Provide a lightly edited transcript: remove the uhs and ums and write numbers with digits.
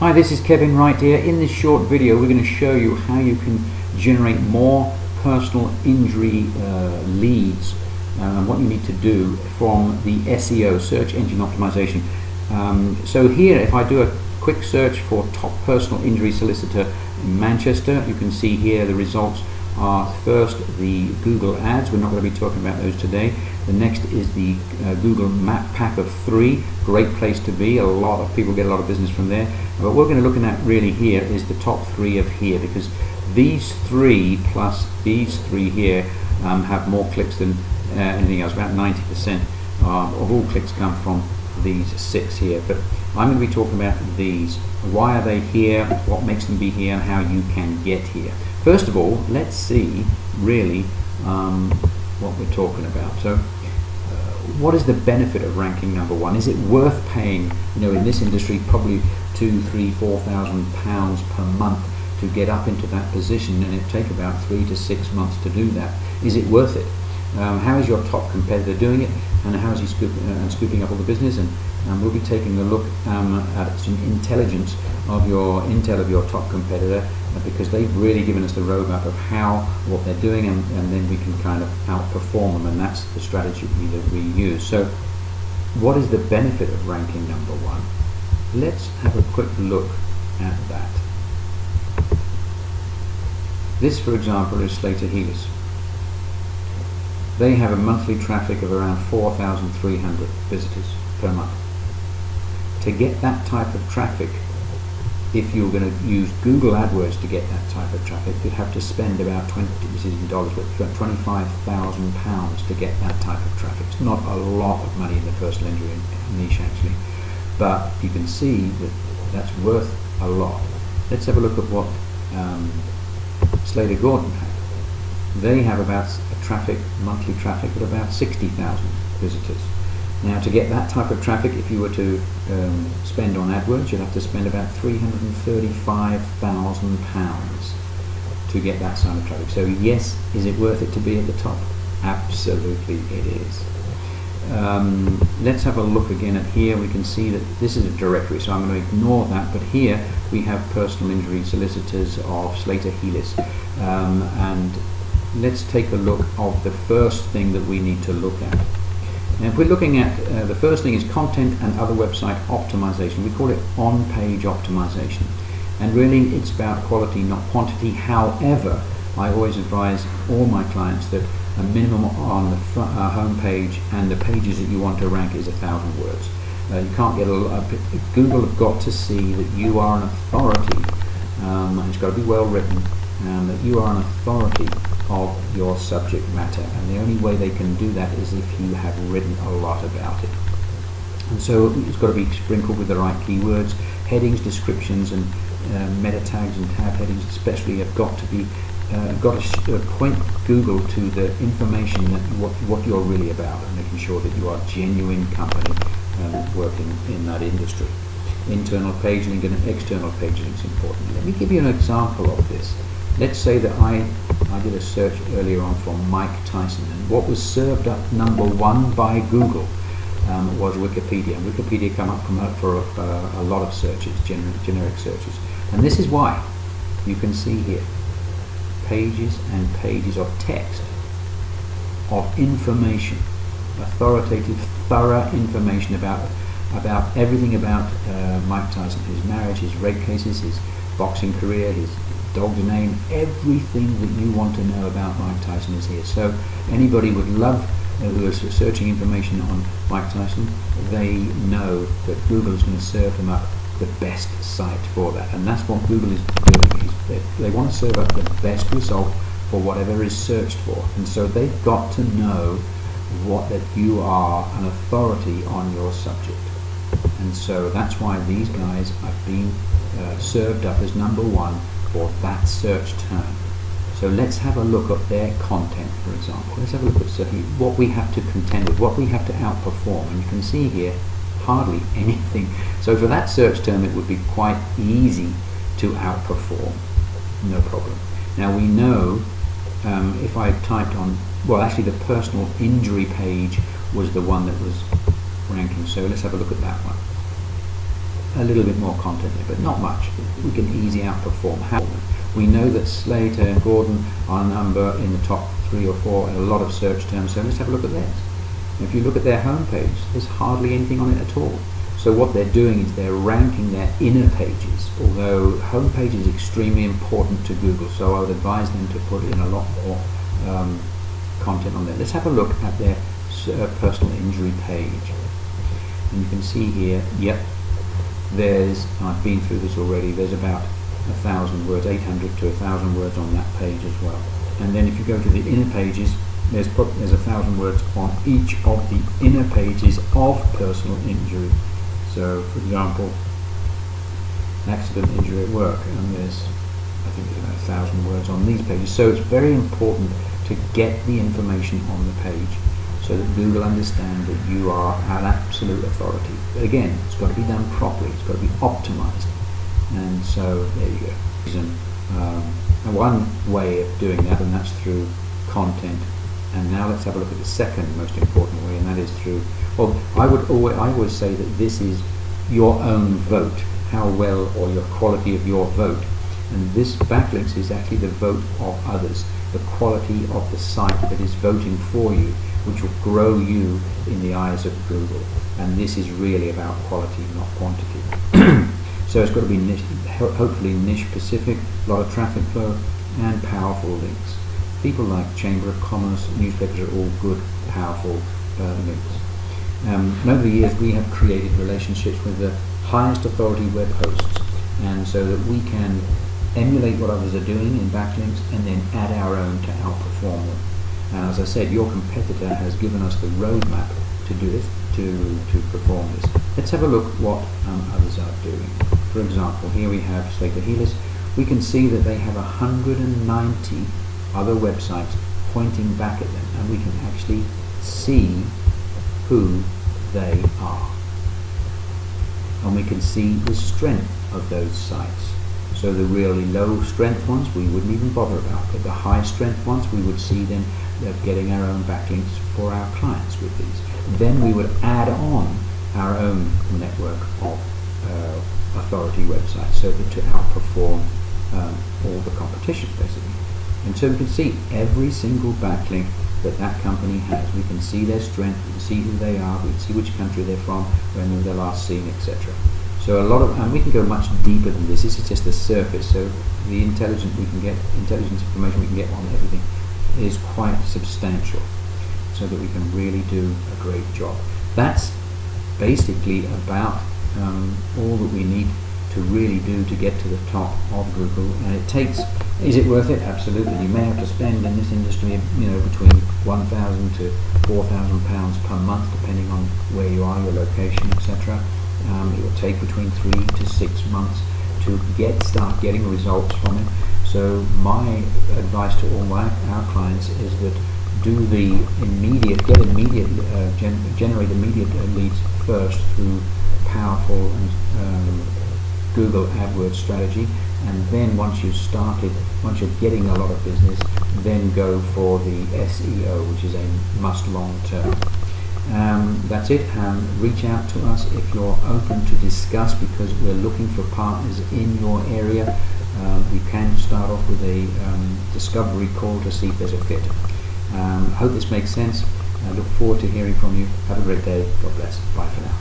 Hi, this is Kevin Wright here. In this short video we're going to show you how you can generate more personal injury leads and what you need to do from the SEO, search engine optimization. So here, if I do a quick search for top personal injury solicitor in Manchester, you can see here the results are first the Google ads. We're not going to be talking about those today. The next is the Google map pack of 3. Great place to be. A lot of people get a lot of business from there. But what we're going to look at really here is the top 3 of here, because these 3 plus these 3 here have more clicks than anything else. About 90% of all clicks come from these 6 here. But I'm going to be talking about these. Why are they here? What makes them be here? And how you can get here. First of all, let's see really what we're talking about. So what is the benefit of ranking number 1? Is it worth paying, in this industry, probably £2,000, £3,000, £4,000 per month to get up into that position, and it take about 3 to 6 months to do that? Is it worth it? How is your top competitor doing it, and how is he scooping up all the business? And we'll be taking a look at some intelligence of your intel of your top competitor, because they've really given us the roadmap of what they're doing, and then we can kind of outperform them, and that's the strategy that we use. So what is the benefit of ranking number 1? Let's have a quick look at that. This, for example, is Slater Healers. They have a monthly traffic of around 4,300 visitors per month. To get that type of traffic, if you're going to use Google AdWords to get that type of traffic, you'd have to spend about this is in dollars, but £25,000 to get that type of traffic. It's not a lot of money in the personal injury niche actually, but you can see that that's worth a lot. Let's have a look at what Slater Gordon had. They have about monthly traffic of about 60,000 visitors. Now, to get that type of traffic, if you were to spend on AdWords, you'd have to spend about £335,000 to get that sort of traffic. So yes, is it worth it to be at the top? Absolutely it is. Let's have a look again at here. We can see that this is a directory, so I'm going to ignore that, but here we have personal injury solicitors of Slater Healers, and let's take a look of the first thing that we need to look at. And if we're looking at the first thing is content and other website optimization. We call it on-page optimization, and really it's about quality, not quantity. However, I always advise all my clients that a minimum on the home page and the pages that you want to rank is 1,000 words. You can't get Google have got to see that you are an authority, and it's got to be well written, and that you are an authority of your subject matter, and the only way they can do that is if you have written a lot about it. And so it's got to be sprinkled with the right keywords. Headings, descriptions, and meta tags and tab headings especially have got to be point Google to the information that what you're really about, and making sure that you are a genuine company working in that industry. Internal page link and external page link is important. Let me give you an example of this. Let's say that I did a search earlier on for Mike Tyson, and what was served up number 1 by Google was Wikipedia. And Wikipedia come up for a lot of searches, generic searches. And this is why. You can see here pages and pages of text, of information, authoritative, thorough information about everything about Mike Tyson, his marriage, his rape cases, his boxing career, his dog's name, everything that you want to know about Mike Tyson is here. So anybody would love who is searching information on Mike Tyson, they know that Google is going to serve them up the best site for that, and that's what Google is doing. They want to serve up the best result for whatever is searched for, and so they've got to know that you are an authority on your subject, and so that's why these guys have been served up as number 1 for that search term. So let's have a look at their content, for example. Let's have a look at what we have to contend with, what we have to outperform, and you can see here hardly anything. So for that search term it would be quite easy to outperform, no problem. Now we know if I typed on, well actually the personal injury page was the one that was ranking, so let's have a look at that one. a little bit more content there, but not much. We can easily outperform. How? We know that Slater and Gordon are number in the top 3 or 4 in a lot of search terms, so let's have a look at theirs. If you look at their homepage, there's hardly anything on it at all. So what they're doing is they're ranking their inner pages, although homepage is extremely important to Google, so I would advise them to put in a lot more content on there. Let's have a look at their personal injury page. And you can see here, yep, there's, I've been through this already, there's about 1,000 words, 800 to 1,000 words on that page as well. And then if you go to the inner pages, there's 1,000 words on each of the inner pages of personal injury. So, for example, accident, injury at work, and there's, I think there's about 1,000 words on these pages. So it's very important to get the information on the page so that Google understand that you are an absolute authority. But again, it's got to be done properly, it's got to be optimized. And so there you go. And one way of doing that, and that's through content. And now let's have a look at the second most important way, and that is through, well, I always say that this is your own vote, how well or your quality of your vote. And this backlinks is actually the vote of others, the quality of the site that is voting for you, which will grow you in the eyes of Google. And this is really about quality, not quantity. So it's got to be niche, hopefully niche specific, a lot of traffic flow, and powerful links. People like Chamber of Commerce, newspapers are all good, powerful links. And over the years we have created relationships with the highest authority web hosts, and so that we can emulate what others are doing in backlinks and then add our own to outperform them. And as I said, your competitor has given us the roadmap to do this, to perform this. Let's have a look what others are doing. For example, here we have Slater Healers. We can see that they have 190 other websites pointing back at them, and we can actually see who they are. And we can see the strength of those sites. So the really low strength ones we wouldn't even bother about, but the high strength ones we would see them getting our own backlinks for our clients with these. Then we would add on our own network of authority websites so that to outperform all the competition basically. And so we can see every single backlink that that company has. We can see their strength, we can see who they are, we can see which country they're from, when they're last seen, etc. So a lot of, and we can go much deeper than this. This is just the surface. So the intelligence information we can get on everything is quite substantial, so that we can really do a great job. That's basically about all that we need to really do to get to the top of Google. And it takes, is it worth it? Absolutely. You may have to spend in this industry, between £1,000 to £4,000 per month, depending on where you are, your location, etc. It will take between 3 to 6 months to start getting results from it. So my advice to all our clients is that generate immediate leads first through powerful and Google AdWords strategy, and then once you're getting a lot of business, then go for the SEO, which is a must long term. That's it. Reach out to us if you're open to discuss, because we're looking for partners in your area. We can start off with a discovery call to see if there's a fit. Hope this makes sense. I look forward to hearing from you. Have a great day. God bless. Bye for now.